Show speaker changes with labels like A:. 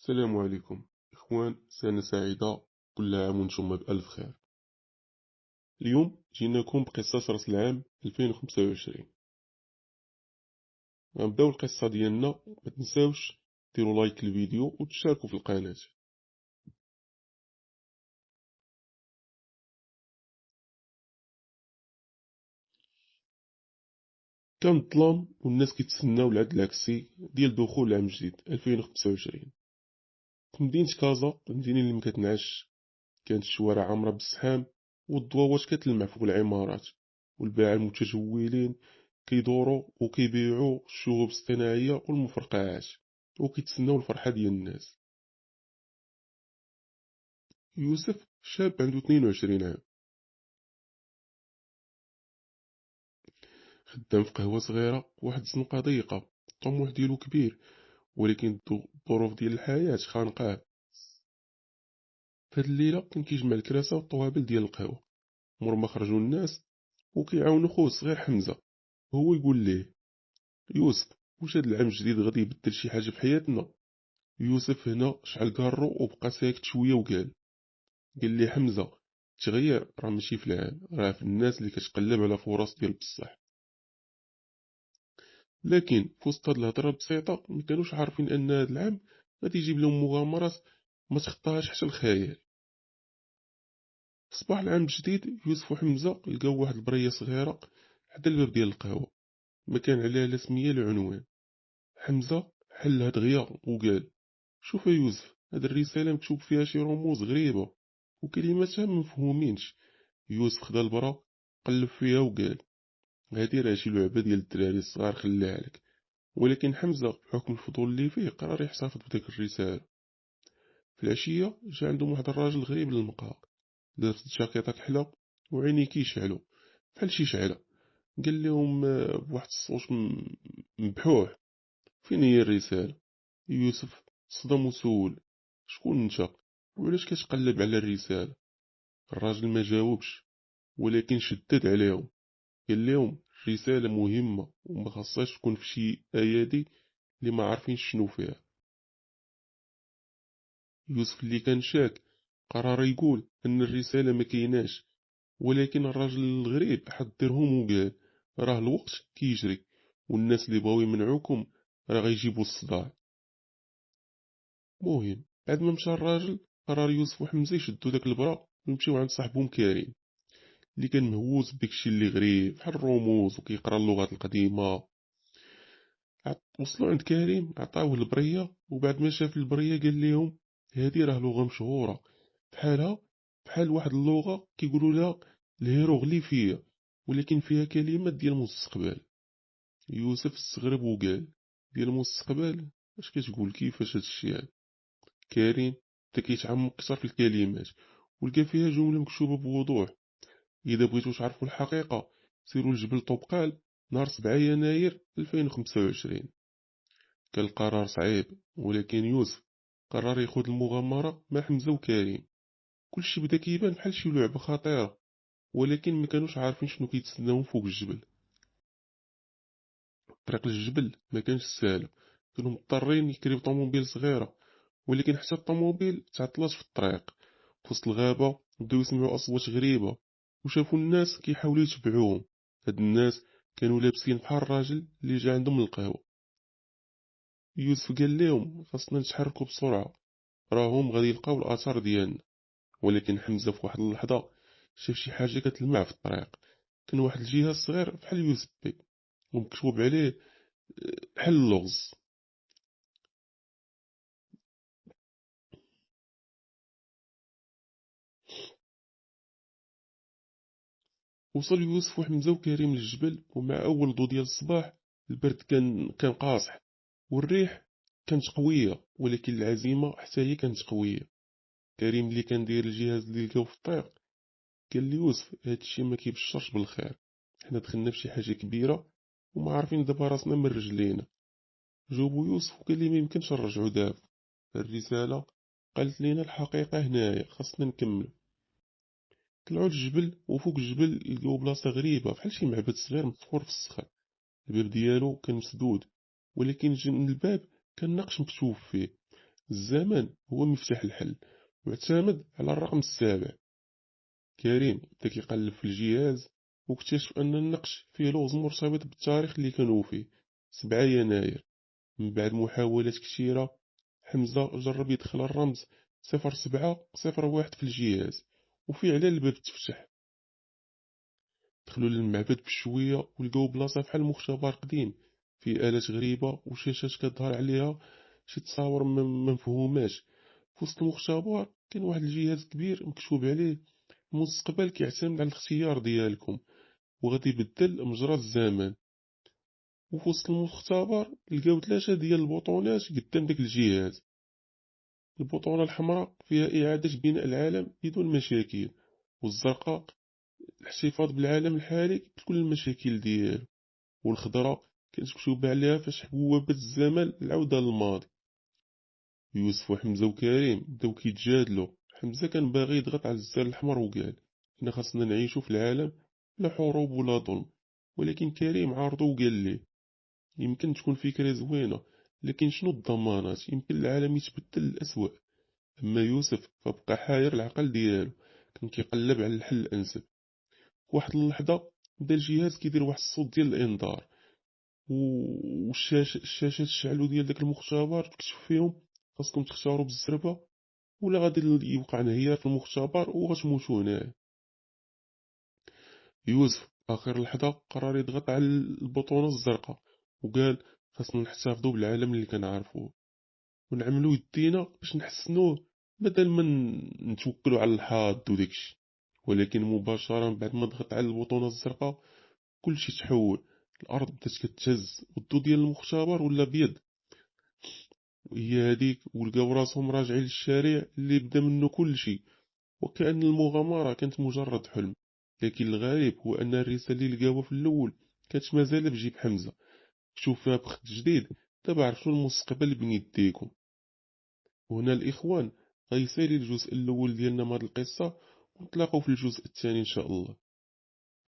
A: السلام عليكم إخوان، سنة سعيدة. كل عام وانتم بألف خير. اليوم جيناكم بقصة رأس العام 2025. غنبداو القصة ديالنا. ما تنساوش ديروا لايك للفيديو وتشاركوا في القناة. كان الظلام والناس كيتسناو العد العكسي ديال دخول العام الجديد 2025. في مدينة كازا، المدينة اللي مكتنعش، كانت الشوارع عامرة بالزحام والضواوات كتلمع فوق العمارات، والباعة المتجولين كيدوروا وكيبيعوا الشهوب الصناعية والمفرقعات وكيتسناو الفرحة ديال الناس. يوسف شاب عنده 22 عام، خدام في قهوة صغيرة واحد الزنقة ضيقة. الطموح ديالو كبير، ولكن الظروف ديال الحياة خانقاه. فهاد الليلة كان كيجمع الكراسة والطوابل ديال القهوة. مور ما خرجوا الناس وكيعاونوا خوه الصغير حمزة، هو يقول ليه: يوسف، واش هاد العام الجديد غادي يبدل شي حاجة في حياتنا؟ يوسف هنا شعل كارو وبقى ساكت شوية قال لي: حمزة، التغيير راه ماشي في العام، راه في الناس اللي كتقلب على فرص ديال بصح. لكن في وسط هاد الهضرة البسيطة ما كانوش عارفين ان هاد العام غادي يجيب لهم مغامرات ما تخطاهاش حتى الخيال. صباح العام الجديد، يوسف وحمزة لقاو واحد البرية صغيرة حدا الباب ديال القهوة، ما كان عليها لا سمية لا عنوان. حمزة حلها دغيا وقال: شوف يا يوسف، هاد الرسالة مكتوب فيها شي رموز غريبة وكلماتها مفهومينش. يوسف خدا البرا، قلب فيها وقال: هادي راه شي لعبة ديال الدراري الصغار، خليها لك. ولكن حمزة بحكم الفضول اللي فيه قرر يحتفظ بديك الرسالة. في العشية جا عندهم واحد الراجل غريب للمقهى، لابس جاكيطة كحلة وعينيه كيشعلو بحال شي شعلة. قال لهم بواحد الصوت مبحوح: فين هي الرسالة؟ يوسف صدم وسول: شكون انت؟ وعلاش كتقلب على الرسالة؟ الراجل ما جاوبش، ولكن شدد عليهم. قال لهم: الرسالة مهمة وما خاصهاش تكون في شي ايادي اللي ما عارفين شنو فيها. يوسف اللي كان شاك قرر يقول ان الرسالة ما كيناش، ولكن الراجل الغريب حذرهم وقال: راه الوقت كيجري، والناس اللي بغاو يمنعوكم راه غيجيبوا الصداع. مهم بعد ما مشى الراجل، قرر يوسف وحمزة يشدوا داك البرا ويمشيو عند صاحبهم كريم، اللي كان مهووس بداكشي اللي غريب بحال الرموز وكيقرا اللغات القديمة. وصلوا عند كريم، عطاوه البرية، وبعد ما شاف البرية قال لهم: هادي راه لغة مشهورة، بحالها بحال واحد اللغة كيقولوا لها الهيروغليفية، ولكن فيها كلمات ديال المستقبل. يوسف استغرب وقال: ديال المستقبل؟ اش كتقول؟ كيفاش هادشي هاد؟ كريم بدا كيتعمق أكثر في الكلمات ولقى فيها جملة مكتوبة بوضوح: إذا بغيتو تعرفوا الحقيقة، سيروا لجبل طوبقال نهار 7 يناير 2025. كان القرار صعيب، ولكن يوسف قرر يخوض المغامرة مع حمزة وكريم. كلشي بدا كيبان بحال شي لعبة خطيرة، ولكن ما كانوش عارفين شنو كيتسناهم فوق الجبل. طريق للجبل ما كانش سهل، كانوا مضطرين يكريو طوموبيل صغيرة، ولكن حتى الطوموبيل تعطلات في الطريق. في وسط الغابة بداو يسمعوا أصوات غريبة، وشافوا الناس كيحاولوا يتبعوهم. هاد الناس كانوا لابسين بحال الراجل اللي جا عندهم القهوة. يوسف قال لهم: خاصنا نتحركوا بسرعة، راهم غادي يلقاو الآثار ديالنا. ولكن حمزة في واحد اللحظة شاف شي حاجة كتلمع في الطريق. كان واحد الجهاز صغير بحال يوسف بي، ومكتوب عليه بحال اللغز. وصل يوسف وحمزة وكريم للجبل، ومع أول ضو ديال الصباح البرد كان قاصح، والريح كانت قوية، ولكن العزيمة حتى هي كانت قوية. كريم اللي كان داير الجهاز اللي لقاو في الطريق قال ليوسف: هادشي ما كيبشرش بالخير، حنا دخلنا فشي حاجة كبيرة وما عارفين دابا راسنا من رجلينا. جاوبو يوسف وقال لي: ما يمكنش نرجعو دابا، الرسالة قالت لينا الحقيقة هنايا، خاصنا نكمل. طلعوا للجبل، وفوق الجبل لقاو بلاصة غريبة بحال شي معبد صغير مفخور في الصخر. الباب ديالو كان مسدود، ولكن من الباب كان نقش مكتوب فيه: الزمن هو مفتاح الحل، واعتمد على الرقم السابع. كريم بدا كيقلب في الجهاز واكتشف أن النقش فيه لغز مرتبط بالتاريخ اللي كانوا فيه، 7 يناير. من بعد محاولات كثيرة، حمزة جرب يدخل الرمز 0701 في الجهاز، وفعلا الباب تفتح. دخلوا للمعبد بشوية ولقاو بلاصة بحال مختبر قديم، فيه آلات غريبة وشاشات كتظهر عليها شي تصاور مفهوماش. في وسط المختبر كان واحد الجهاز كبير مكتوب عليه: المستقبل كيعتمد على الاختيار ديالكم، وغادي يبدل مجرى الزمان. وفي وسط المختبر لقاو 3 ديال البطونات قدام داك الجهاز. البطونة الحمراء فيها إعادة بناء العالم بدون مشاكل، والزرقاء الاحتفاظ بالعالم الحالي بكل المشاكل ديالو، والخضراء كانت مكتوبة عليها فتح بوابة الزمن العودة للماضي. يوسف وحمزة وكريم بداو كيتجادلوا. حمزة كان باغي يضغط على الزر الأحمر وقال: حنا خاصنا نعيشو في العالم لا حروب ولا ظلم. ولكن كريم عارضو وقال ليه: يمكن تكون فكرة زوينة، لكن شنو الضمانات؟ يمكن العالم يتبدل للأسوأ. أما يوسف فبقى حاير العقل ديالو، كان كيقلب على الحل الأنسب. في واحد اللحظة بدا الجهاز كيدير واحد الصوت ديال الإنذار، والشاشات الشعلو ديال داك المختبر تكتب فيهم: خاصكم تختاروا بالزربة ولا غادي يوقع انهيار في المختبر وغتموتوا هنايا. يوسف آخر لحظة قرر يضغط على البطونة الزرقاء وقال: خاصنا نحتفظوا بالعالم اللي كنعرفوه، ونعملوا يدينا باش نحسنوه، بدل ما نتوكلوا على الحظ وداكشي. ولكن مباشرة بعد ما ضغط على البطونة الزرقاء كلشي تحول. الأرض بدات كتهز والضو ديال المختبر ولا بيض، وهي هذيك ولقاو راسهم راجعين للشارع اللي بدا منه كلشي، وكأن المغامرة كانت مجرد حلم. لكن الغريب هو أن الرسالة اللي لقاوها في الأول كانت مازال بجيب حمزة، مكتوب فيها بخط جديد: دابا عرفتوا المستقبل بين يديكم. وهنا الإخوان غيسالي الجزء الأول ديالنا من هاد القصة، ونتلاقاو في الجزء الثاني إن شاء الله.